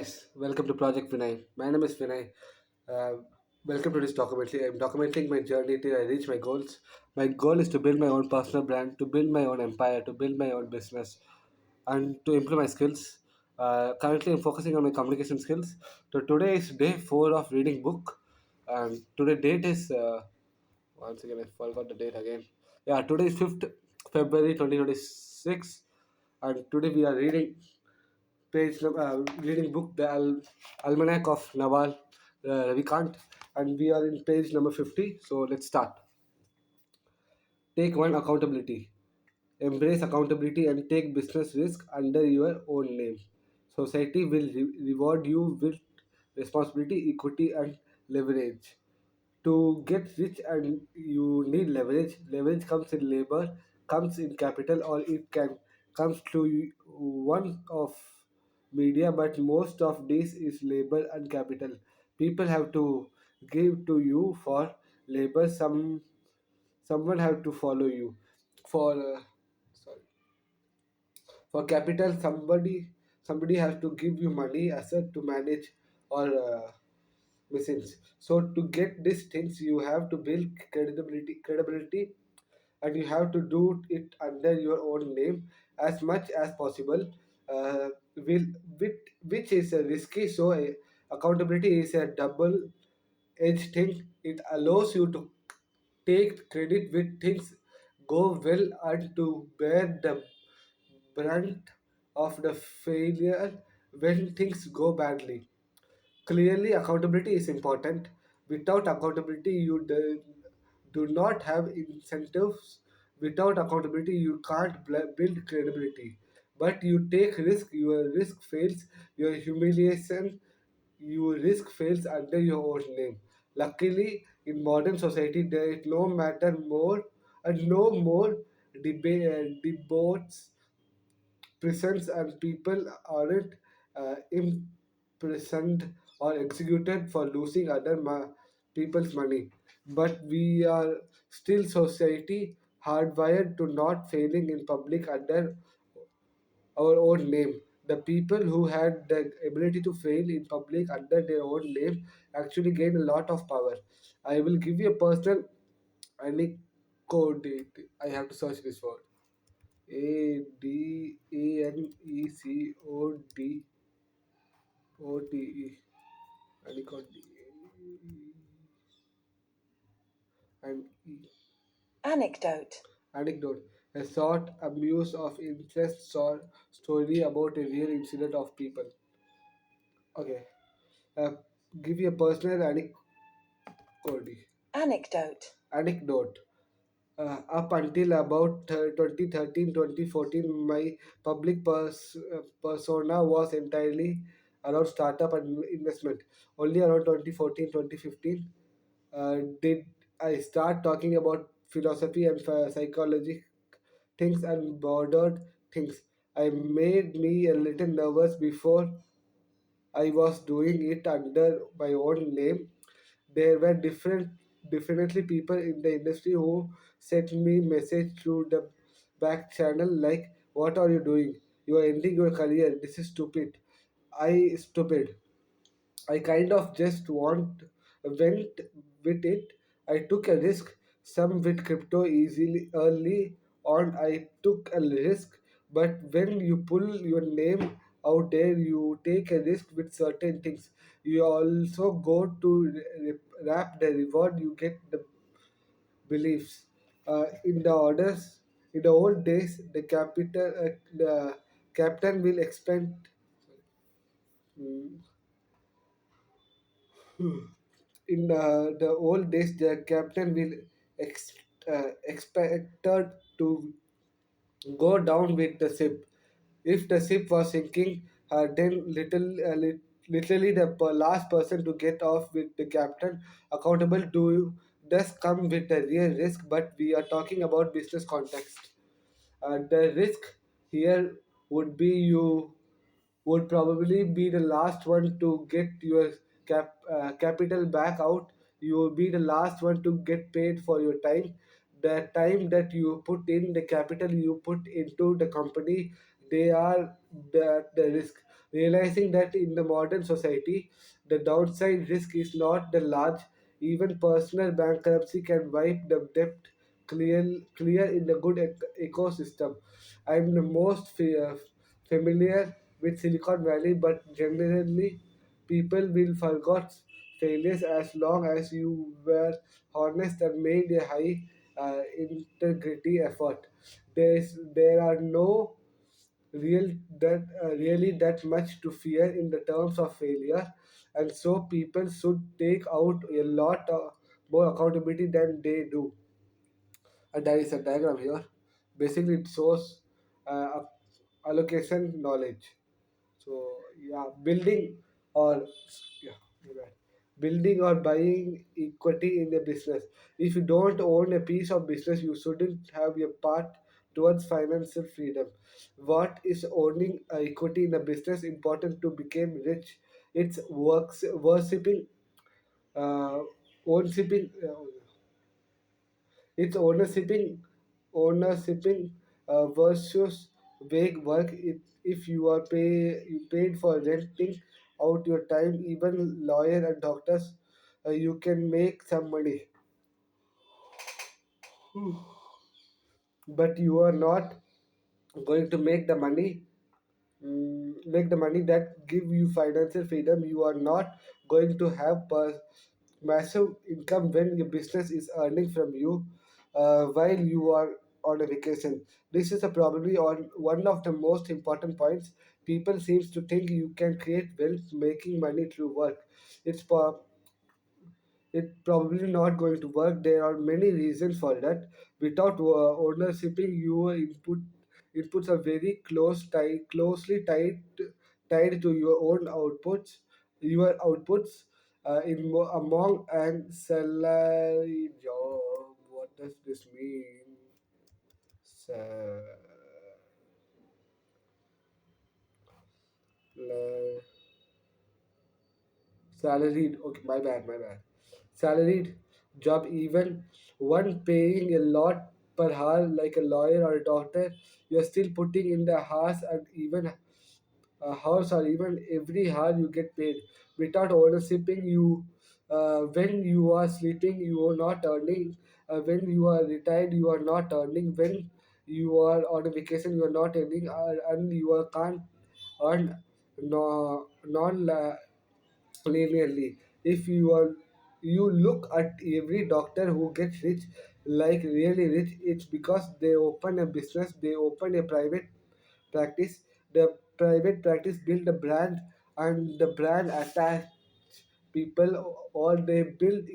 guys, welcome to Project Vinay. My name is Vinay. Uh, Welcome to this documentary. I'm documenting my journey till I reach my goals. My goal is to build my own personal brand, to build my own empire, to build my own business, and to improve my skills. Currently, I'm focusing on my communication skills. So today is day four of reading book, and today date is once again I forgot the date again. Yeah, today is 5th February 2026, and today we are reading book the Almanac of Nawal Ravikant, and we are in page number 50. So let's start. Take one accountability. Embrace accountability and take business risk under your own name. Society will reward you with responsibility, equity, and leverage. To get rich and you need leverage. Leverage comes in labor, comes in capital, or it can comes through one of media, but most of this is labor and capital. People have to give to you for labor. Someone have to follow you for sorry for capital. Somebody has to give you money asset to manage or machines. So to get these things, you have to build credibility, and you have to do it under your own name as much as possible. Will with which is a risky. So accountability is a double-edged thing. It allows you to take credit when things go well and to bear the brunt of the failure when things go badly. Clearly, accountability is important. Without accountability, do not have incentives. Without accountability, you can't build credibility. But you take risk, your risk fails, your humiliation, your risk fails under your own name. Luckily, in modern society, there is no matter more and no more debates prisons, and people aren't imprisoned or executed for losing other people's money. But we are still society hardwired to not failing in public under our own name. The people who had the ability to fail in public under their own name actually gain a lot of power. I will give you a personal anecdote. I have to search this word. Adenecote. Adequate. And Anecdote. anecdote. A short abuse of interest story about a real incident of people. Okay. Uh, Give you a personal Anecdote. anecdote. Up until about 2013, my public persona was entirely around startup and investment. Only around 2014, 2015 did I start talking about philosophy and psychology things and bordered things. I made me a little nervous before I was doing it under my own name. There were definitely people in the industry who sent me message through the back channel like, "What are you doing? You are ending your career. This is stupid." Stupid. I kind of just went with it. I took a risk. Some with crypto easily early on. I took a risk, but when you pull your name out there, you take a risk with certain things. You also go to wrap the reward. You get the beliefs. In the orders, in the old days, the captain will expend. In the old days, the captain will ex- expected to go down with the ship. If the ship was sinking, then literally the last person to get off with the captain accountable to does come with a real risk. But we are talking about business context. The risk here would be you would probably be the last one to get your capital back out. You will be the last one to get paid for your time. The time that you put in, the capital you put into the company, they are the risk. realizing that in the modern society, the downside risk is not the large, even personal bankruptcy can wipe the debt clear in the good ecosystem. I'm the most familiar with Silicon Valley, but generally, people will forget failures as long as you were honest and made a high integrity effort. There are no really that much to fear in the terms of failure, and so people should take out a lot more accountability than they do. And there is a diagram here. Basically, it shows allocation knowledge. So yeah, or yeah, you're right. Building or buying equity in a business. If you don't own a piece of business, you shouldn't have a part towards financial freedom. What is owning equity in a business important to become rich? It's works worshipping, uh, ownshipping. It's ownershiping versus vague work. If you paid for renting out your time, even lawyer and doctors, you can make some money, but you are not going to make the money that give you financial freedom. You are not going to have massive income when your business is earning from you while you are on a vacation. This is a probably on one of the most important points. People seems to think you can create wealth making money through work. It's it probably not going to work. There are many reasons for that. Without ownershiping, your inputs are very closely tied to your own outputs. Your outputs among and salary job. What does this mean? Sa- la- Salaried. Okay, my bad. Salaried job, even one paying a lot per hour, like a lawyer or a doctor, you're still putting in the hours, and even a house or even every hour you get paid. Without ownershiping, when you are sleeping, you are not earning. When you are retired, you are not earning. When you are on a vacation, you are not earning, and you are can't earn no, non linearly. If you look at every doctor who gets rich, like really rich, it's because they open a business, they open a private practice. The private practice build a brand, and the brand attach people, or they build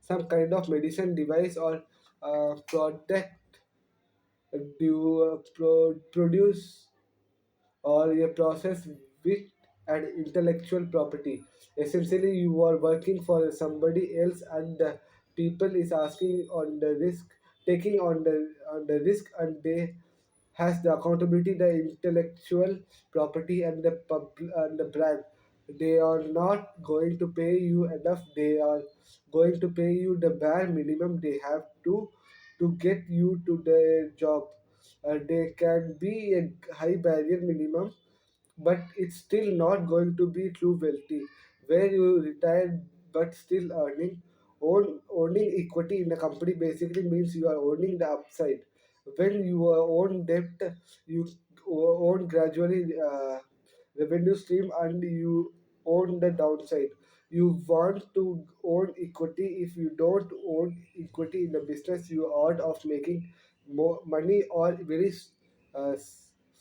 some kind of medicine device or product produce or a process with an intellectual property. Essentially, you are working for somebody else, and the people is asking on the risk, taking on the risk, and they has the accountability, the intellectual property, and and the brand. They are not going to pay you enough. They are going to pay you the bare minimum they have to get you to the job. They can be a high barrier minimum, but it's still not going to be true wealthy. Where you retire but still earning. Owning equity in a company basically means you are owning the upside. When you own debt, you own gradually revenue stream, and you own the downside. You want to own equity. If you don't own equity in the business, you are out of making more money or very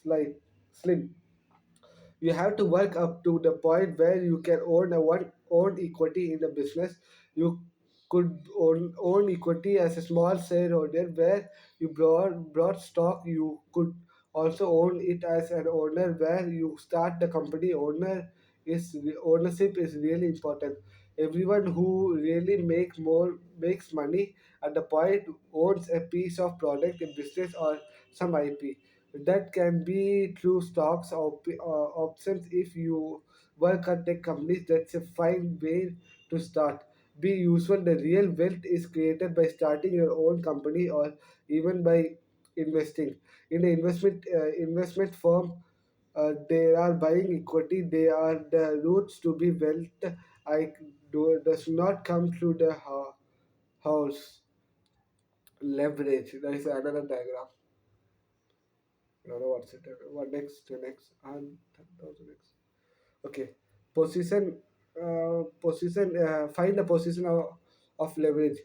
slight slim. You have to work up to the point where you can own equity in the business. You could own equity as a small shareholder where you brought stock. You could also own it as an owner where you start the company. Ownership is really important. Everyone who really makes money at the point owns a piece of product, a business, or some IP. That can be through stocks or options. If you work at tech companies, that's a fine way to start. Be useful. The real wealth is created by starting your own company, or even by investing in an investment firm. They are buying equity. They are the roots to be wealth. I does not come through the house leverage. There is another diagram. I don't know what's it. What next? Next and 10,000 next. Okay. Position. Position. Find the position of leverage.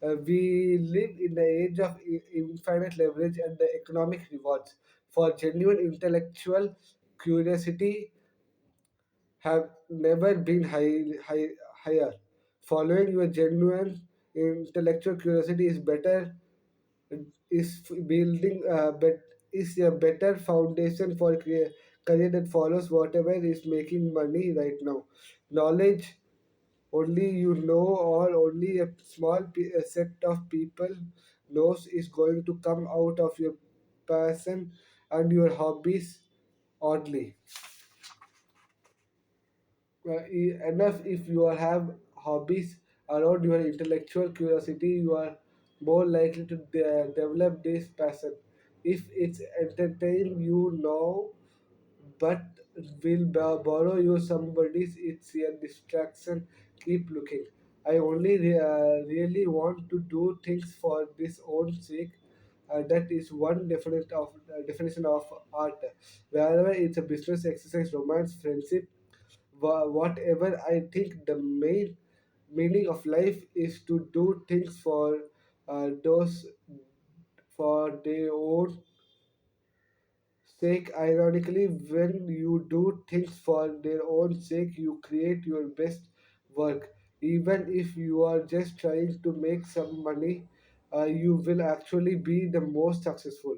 We live in the age of infinite leverage and the economic rewards. For genuine intellectual curiosity, have never been higher. Following your genuine intellectual curiosity is better, is building is a better foundation for career that follows whatever is making money right now. Knowledge only you know or only a a set of people knows is going to come out of your passion and your hobbies oddly. Enough if you are have hobbies around your intellectual curiosity, you are more likely to develop this passion. If it's entertain you know, but will borrow you somebody's, it's a distraction. Keep looking. I only really want to do things for this own sake. That is one definition of art. Wherever it's a business exercise, romance, friendship, whatever. I think the main meaning of life is to do things those for their own sake. Ironically, when you do things for their own sake, you create your best work. Even if you are just trying to make some money, you will actually be the most successful.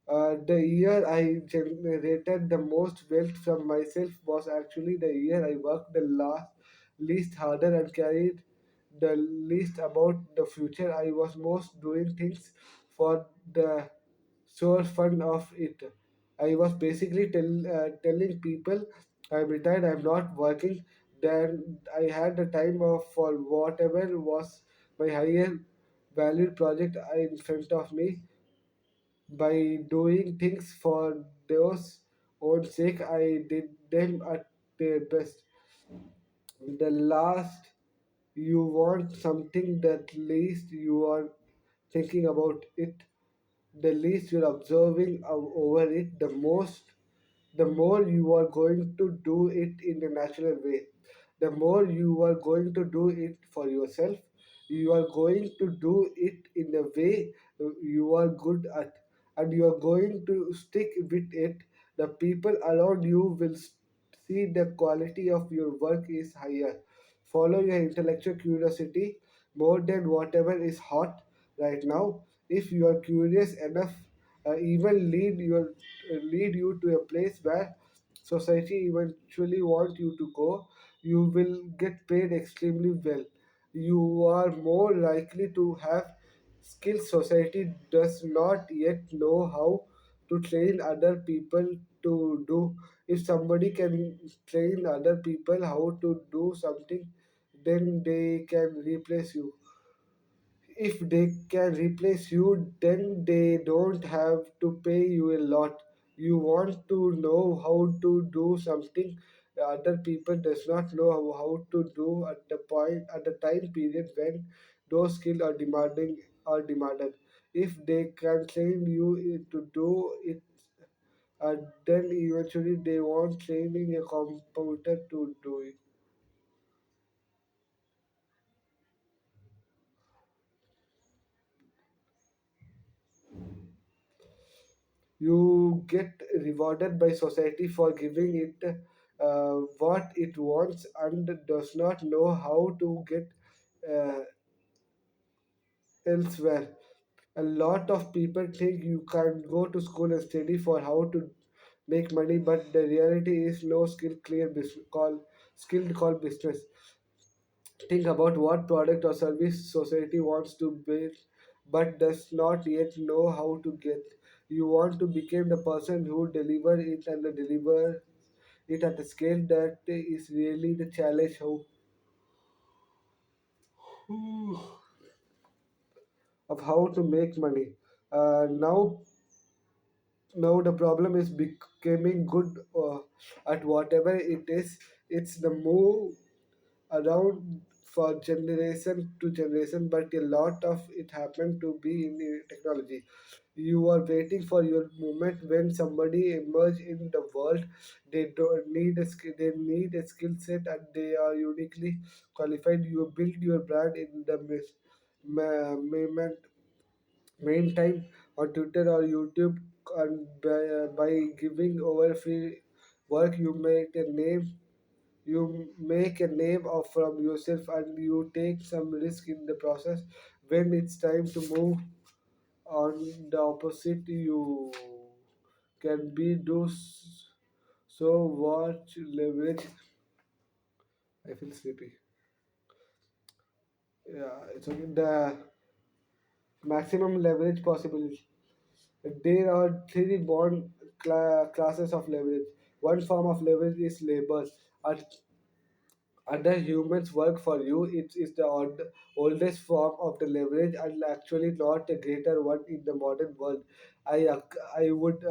The year I generated the most wealth from myself was actually the year I worked the least harder and carried the least about the future. I was most doing things for the sole fun of it. I was basically telling people I'm retired, I'm not working. Then I had the time for whatever was my higher valued project in front of me. By doing things for those own sake, I did them at their best. The last you want something that least you are thinking about it, the least you're observing over it, the more you are going to do it in a natural way. The more you are going to do it for yourself, you are going to do it in a way you are good at, and you are going to stick with it. The people around you will see the quality of your work is higher. Follow your intellectual curiosity more than whatever is hot right now. If you are curious enough, even lead you to a place where society eventually want you to go. You will get paid extremely well. You are more likely to have skills society does not yet know how to train other people to do. If somebody can train other people how to do something, then they can replace you. If they can replace you, then they don't have to pay you a lot. You want to know how to do something other people does not know how to do at the time period when those skills are demanded. If they can train you to do it, then eventually they want training a computer to do it. You get rewarded by society for giving it what it wants and does not know how to get uh, elsewhere. A lot of people think you can go to school and study for how to make money, but the reality is no skilled called business. Think about what product or service society wants to build but does not yet know how to get. You want to become the person who deliver it and deliver it at a scale that is really the challenge of how to make money. Now Now the problem is becoming good at whatever it is. It's the move around for generation to generation, but a lot of it happened to be in the technology. You are waiting for your moment when somebody emerge in the world. They don't need a skill, they need a skill set, and they are uniquely qualified. You build your brand in the moment main time on Twitter or YouTube, and by giving over free work you make a name of from yourself, and you take some risk in the process. When it's time to move on the opposite, you can be so watch leverage. I feel sleepy. Yeah, it's okay. The maximum leverage possible. There are three bond classes of leverage. One form of leverage is labor. At other humans work for you. It is the oldest form of the leverage and actually not a greater one in the modern world. I would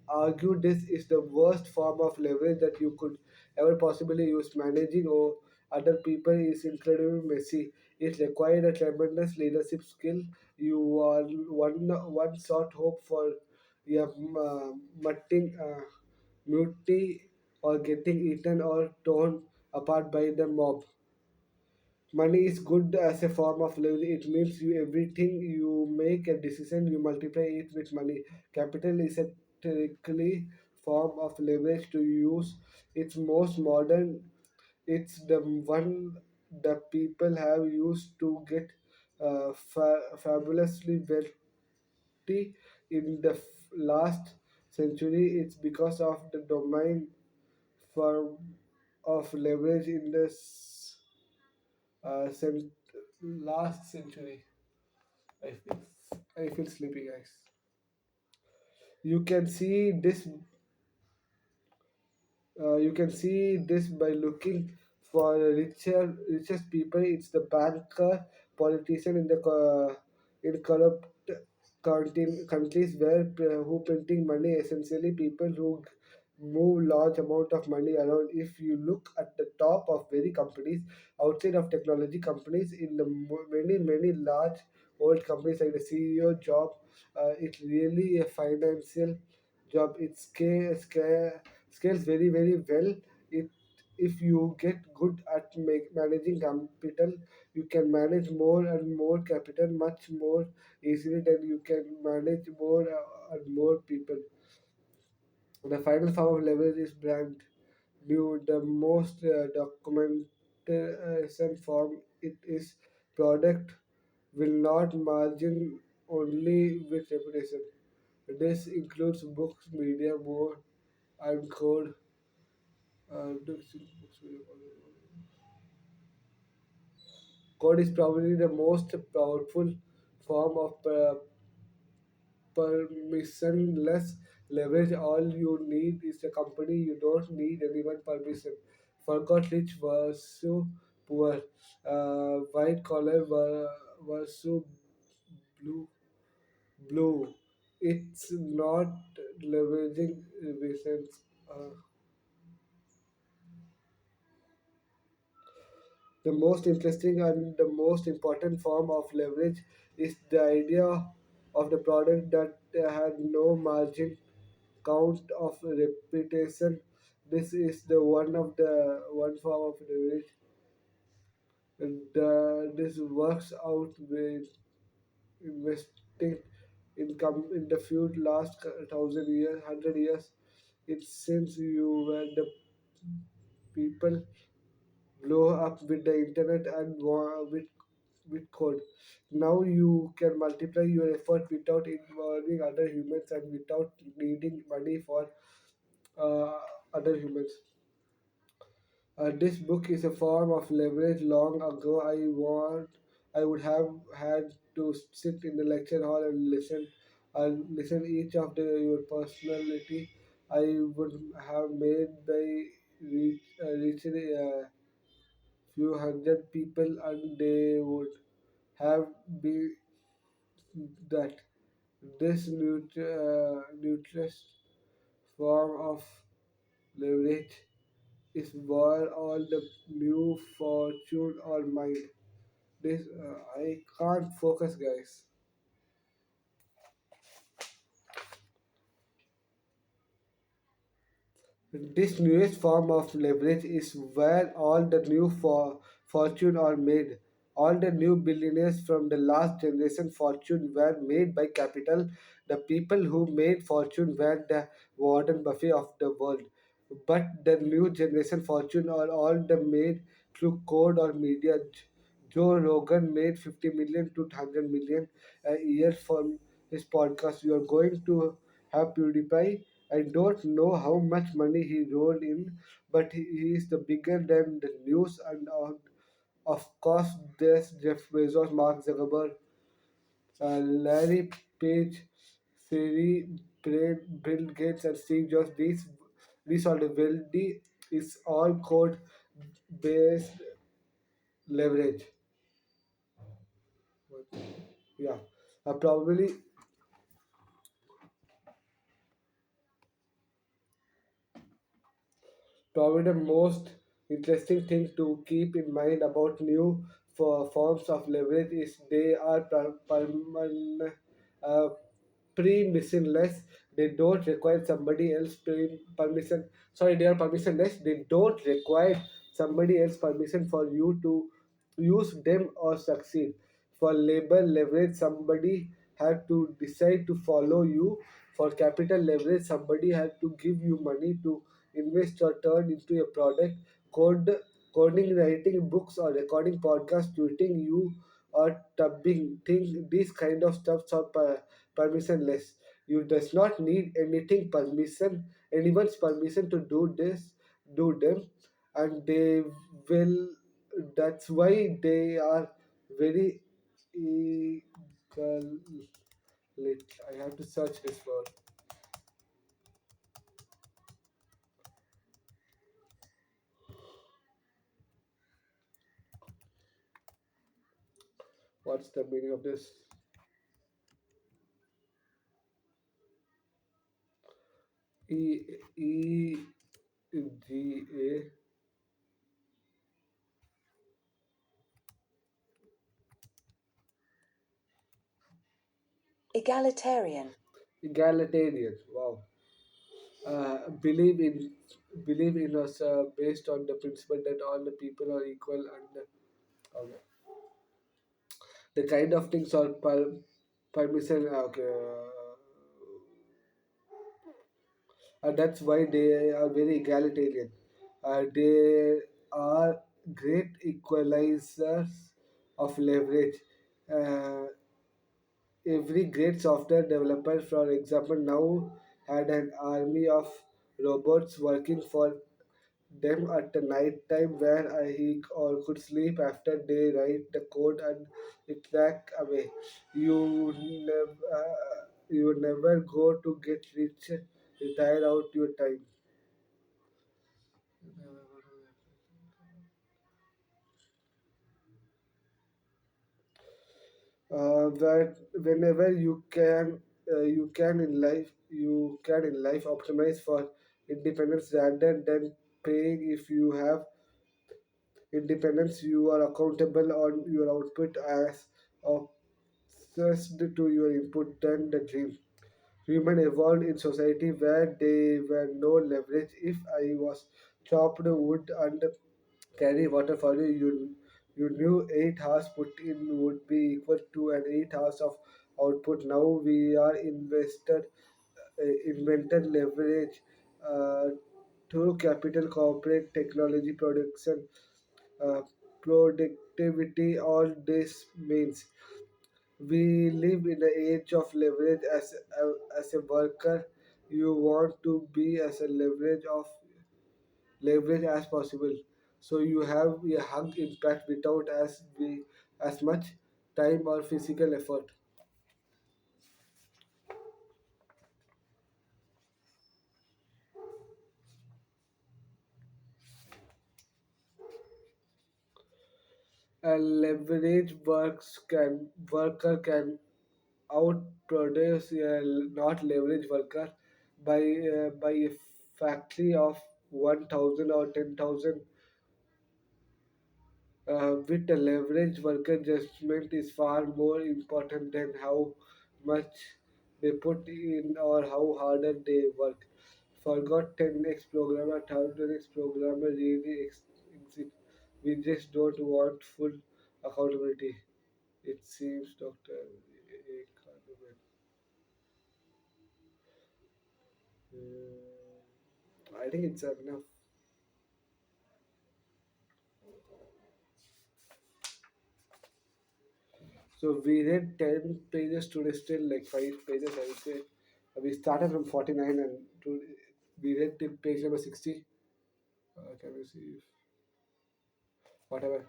argue this is the worst form of leverage that you could ever possibly use. Managing or other people is incredibly messy. It requires a tremendous leadership skill. You are one short hope for yeah, mutting. Mutiny or getting eaten or torn apart by the mob. Money is good as a form of leverage. It means you everything you make a decision, you multiply it with money. Capital is a technically form of leverage to use. It's most modern. It's the one the people have used to get fabulously wealthy in the last century. It's because of the domain form of leverage in the last century. I feel, I feel sleepy, guys. You can see this. You can see this by looking for richest people. It's the banker, politician in the in corrupt countries where who printing money. Essentially, people who move large amount of money around. If you look at the top of very companies outside of technology companies, in the many large old companies like the CEO job, it's really a financial job. It scales very well. It if you get good at managing capital, you can manage more and more capital much more easily than you can manage more and more people. The final form of leverage is brand new. The most documentation form it is product will not margin only with reputation. This includes books, media, more and code. Code is probably the most powerful form of permissionless leverage. All you need is a company. You don't need anyone permission. Forgot rich versus poor. White collar versus blue. Blue. It's not leveraging reasons. The most interesting and the most important form of leverage is the idea of the product that had no margin count of reputation. This is the one form of leverage. This works out with investing income in the few last 1,000 years, 100 years. It seems you were the people blow up with the internet and with code. Now you can multiply your effort without involving other humans and without needing money for uh, other humans. This book is a form of leverage. Long ago, I would have had to sit in the lecture hall and listen each of your personality. I would have made by reaching a few hundred people, and they would have be that. This neutralist form of leverage is where all the new fortune or mind. This I can't focus, guys. This newest form of leverage is where all the new fortune are made. All the new billionaires from the last generation fortune were made by capital. The people who made fortune were the Warren Buffett of the world. But the new generation fortune are all the made through code or media. Joe Rogan made 50 million to 100 million a year from his podcast. You are going to have PewDiePie. I don't know how much money he rolled in, but he is the bigger than the news and of course there's Jeff Bezos, Mark Zuckerberg, Larry Page, Siri, Bill Gates, and Steve Jobs. These are the wealthy is all code based leverage. Yeah, probably Probably the most interesting thing to keep in mind about new forms of leverage is they are uh, permissionless. They don't require somebody else permission. Sorry, they are permissionless. They don't require somebody else permission for you to use them or succeed. For labor leverage, somebody had to decide to follow you. For capital leverage, somebody had to give you money to invest or turn into a product. Code, coding, writing books or recording podcasts, tweeting you or tubbing things. These kind of stuffs are permissionless. You does not need anyone's permission to do them, and they will. That's why they are very equal. I have to search this word. What's the meaning of this? E E G A Egalitarian. egalitarian. Wow. uh, believe in believe in us based on the principle that all the people are equal and okay. The kind of things are permission. Okay, that's why they are very egalitarian. They are great equalizers of leverage. Uh, every great software developer, for example, now had an army of robots working for them at the night time where he or could sleep after they write the code and it track away. You never go to get rich, retire out your time. That whenever you can in life optimize for independence rather than paying. If you have independence, you are accountable on your output as obsessed to your input than the dream. Human evolved in society where there were no leverage. If I was chopped wood and carry water for you, you knew 8 hours put in would be equal to an 8 hours of output. Now we are invented leverage uh, through capital, corporate technology, production, uh, productivity. All this means we live in the age of leverage as a worker. You want to be as a leverage as possible. So you have a hug impact without as much time or physical effort. A leverage worker can outproduce a not leverage worker by a factory of 1,000 or 10,000. With a leverage worker judgment is far more important than how much they put in or how harder they work. Forgot 10x programmer, 1000x programmer really exist. We just don't want full accountability. It seems, Doctor. I think it's enough. So we read 10 pages today, still like 5 pages, I would say. We started from 49 and we read till page number 60. Can we see? Whatever.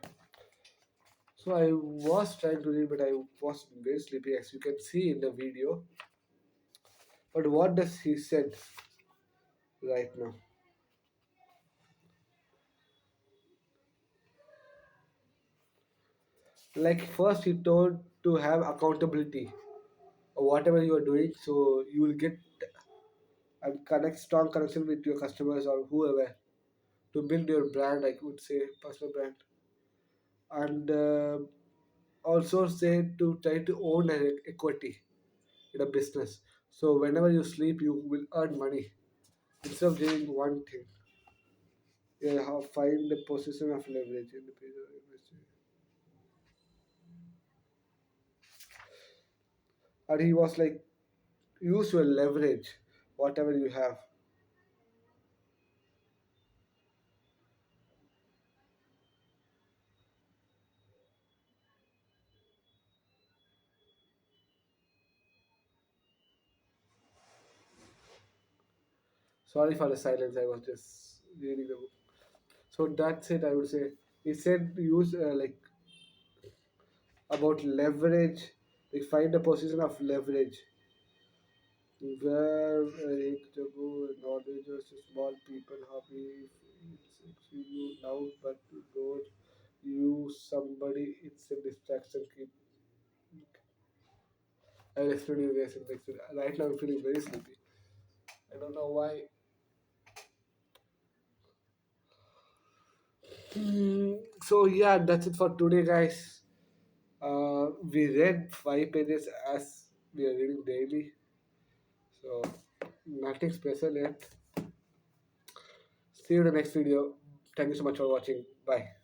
So I was trying to read, but I was very sleepy, as you can see in the video. But what does he said right now? Like first he told to have accountability or whatever you are doing, so you will get and connect strong connection with your customers or whoever to build your brand. I would say personal brand, and also say to try to own an equity in a business. So whenever you sleep, you will earn money instead of doing one thing. Yeah, how find the position of leverage in the period of investing. And he was like, use your leverage, whatever you have. Sorry for the silence. I was just reading the book. So that's it. I would say he said use like about leverage. Like find the position of leverage where knowledge is small people hobby it's you now but don't use somebody it's a distraction keep I'll explain you guys in next video. Right now I'm feeling very sleepy. I don't know why. So yeah, that's it for today, guys. We read 5 pages as we are reading daily, so nothing special yet. See you in the next video. Thank you so much for watching. Bye.